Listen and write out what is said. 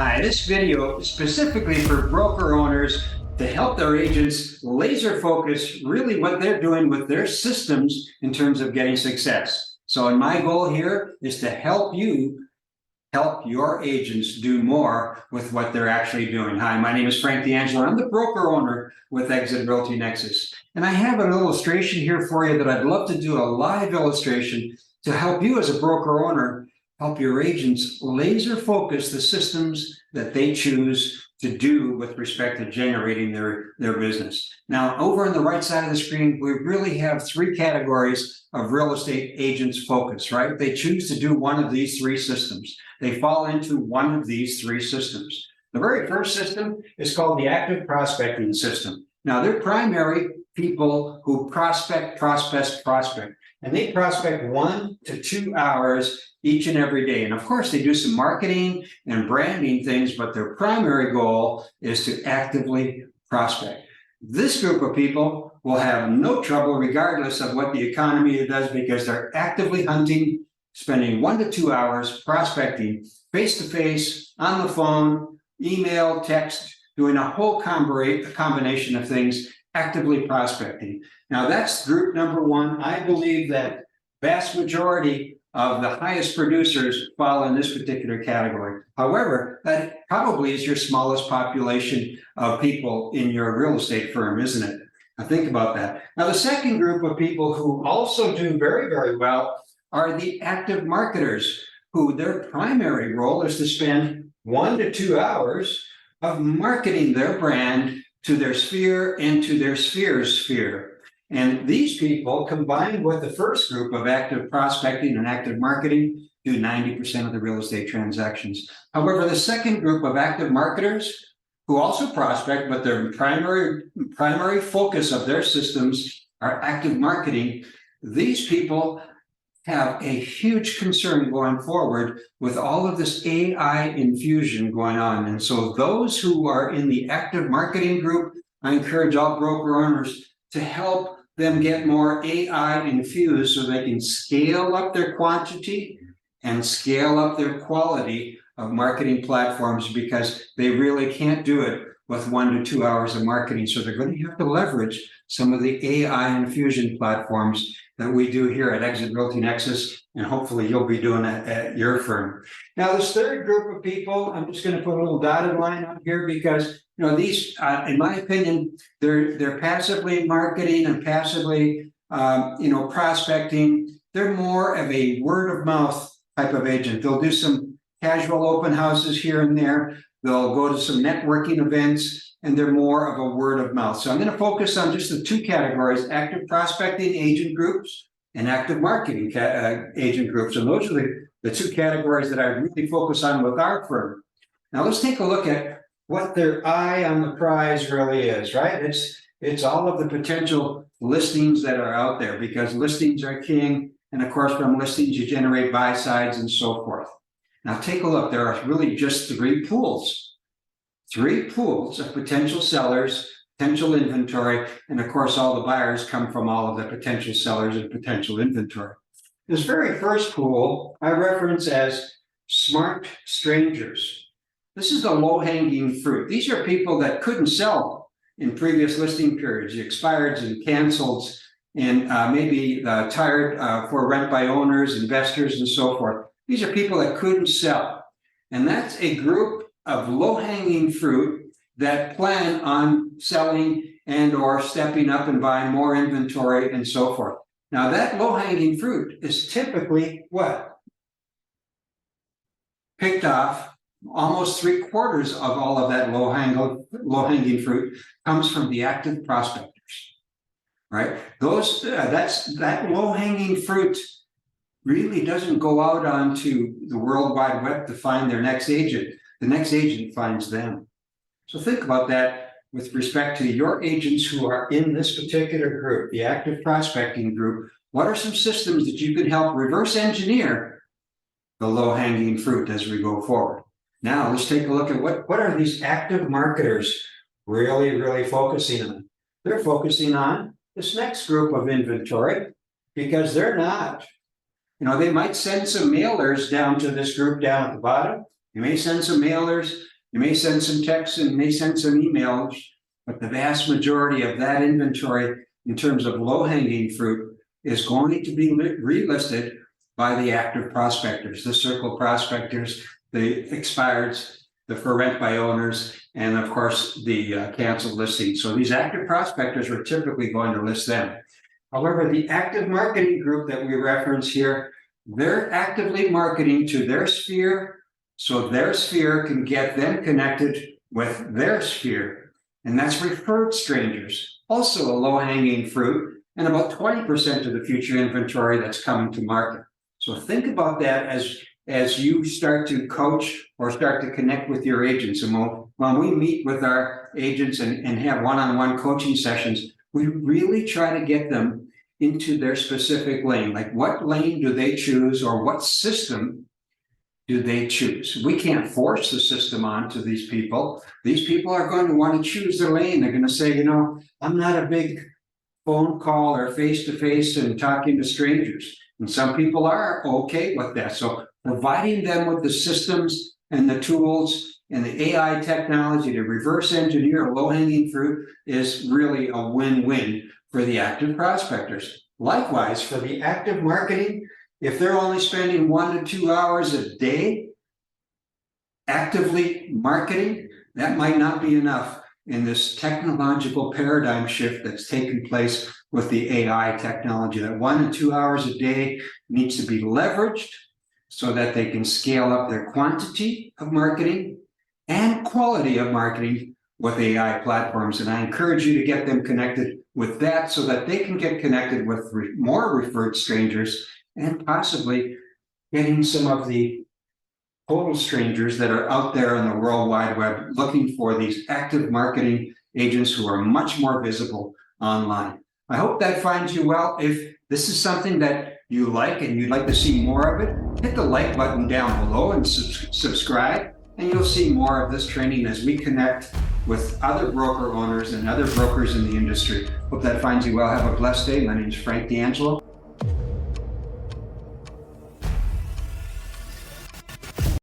Hi, this video is specifically for broker owners to help their agents laser focus really what they're doing with their systems in terms of getting success. So, and my goal here is to help your agents do more with what they're actually doing. Hi, my name is Frank D'Angelo. I'm the broker owner with Exit Realty Nexus. And I have an illustration here for you that I'd love to do a live illustration to help you as a broker owner help your agents laser focus the systems that they choose to do with respect to generating their business. Now, over on the right side of the screen, we really have three categories of real estate agents focus, right? They choose to do one of these three systems. They fall into one of these three systems. The very first system is called the active prospecting system. Now, they're primary people who prospect. And they prospect 1 to 2 hours each and every day. And of course, they do some marketing and branding things, but their primary goal is to actively prospect. This group of people will have no trouble regardless of what the economy does because they're actively hunting, spending 1 to 2 hours prospecting face-to-face, on the phone, email, text, doing a whole combination of things, actively prospecting. Now that's group number one. I believe that vast majority of the highest producers fall in this particular category. However, that probably is your smallest population of people in your real estate firm, isn't it? Now think about that. Now the second group of people who also do very, very well are the active marketers, who their primary role is to spend 1 to 2 hours of marketing their brand to their sphere and to their sphere's sphere. And these people, combined with the first group of active prospecting and active marketing, do 90% of the real estate transactions. However, the second group of active marketers, who also prospect, but their primary focus of their systems are active marketing, these people have a huge concern going forward with all of this AI infusion going on. And so those who are in the active marketing group, I encourage all broker owners to help them get more AI infused so they can scale up their quantity and scale up their quality of marketing platforms, because they really can't do it with 1 to 2 hours of marketing. So they're going to have to leverage some of the AI infusion platforms that we do here at Exit Realty Nexus, and hopefully you'll be doing that at your firm. Now, this third group of people, I'm just going to put a little dotted line up here because, you know, these, in my opinion, they're passively marketing and passively, prospecting. They're more of a word of mouth type of agent. They'll do some casual open houses here and there. They'll go to some networking events, and they're more of a word of mouth. So I'm going to focus on just the two categories: active prospecting agent groups and active marketing agent groups. And those are the two categories that I really focus on with our firm. Now let's take a look at what their eye on the prize really is, right? It's all of the potential listings that are out there, because listings are king. And of course, from listings, you generate buy sides and so forth. Now take a look. There are really just three pools of potential sellers, potential inventory, and of course, all the buyers come from all of the potential sellers and potential inventory. This very first pool I reference as smart strangers. This is the low-hanging fruit. These are people that couldn't sell in previous listing periods, the expireds and canceleds, and maybe tired for rent by owners, investors, and so forth. These are people that couldn't sell. And that's a group of low-hanging fruit that plan on selling and or stepping up and buying more inventory and so forth. Now, that low-hanging fruit is typically what? Picked off. Almost 3/4 of all of that low-hanging fruit comes from the active prospectors, right? That low-hanging fruit really doesn't go out onto the World Wide Web to find their next agent. The next agent finds them. So think about that with respect to your agents who are in this particular group, the active prospecting group. What are some systems that you can help reverse engineer the low-hanging fruit as we go forward? Now let's take a look at what are these active marketers really focusing on. They're focusing on this next group of inventory, because they're not, they might send some mailers down to this group down at the bottom. You may send some mailers You may send some texts and may send some emails, but the vast majority of that inventory in terms of low-hanging fruit is going to be relisted by the active prospectors, the circle prospectors, the expireds, the for rent by owners, and of course the canceled listings. So these active prospectors are typically going to list them. However, the active marketing group that we reference here, they're actively marketing to their sphere, so their sphere can get them connected with their sphere. And that's referred strangers, also a low-hanging fruit, and about 20% of the future inventory that's coming to market. So think about that as you start to coach or start to connect with your agents. And when we meet with our agents and have one-on-one coaching sessions, we really try to get them into their specific lane. Like, what lane do they choose, or what system do they choose? We can't force the system onto these people. These people are going to want to choose their lane. They're going to say, you know, I'm not a big phone call or face-to-face and talking to strangers. And some people are okay with that. So providing them with the systems and the tools and the AI technology to reverse engineer low-hanging fruit is really a win-win for the active prospectors. Likewise, for the active marketing, if they're only spending 1 to 2 hours a day actively marketing, that might not be enough in this technological paradigm shift that's taken place with the AI technology. That 1 to 2 hours a day needs to be leveraged so that they can scale up their quantity of marketing and quality of marketing with AI platforms. And I encourage you to get them connected with that so that they can get connected with more referred strangers and possibly getting some of the total strangers that are out there in the World Wide Web looking for these active marketing agents who are much more visible online. I hope that finds you well. If this is something that you like and you'd like to see more of it, hit the like button down below and subscribe, and you'll see more of this training as we connect with other broker owners and other brokers in the industry. Hope that finds you well. Have a blessed day. My name is Frank D'Angelo.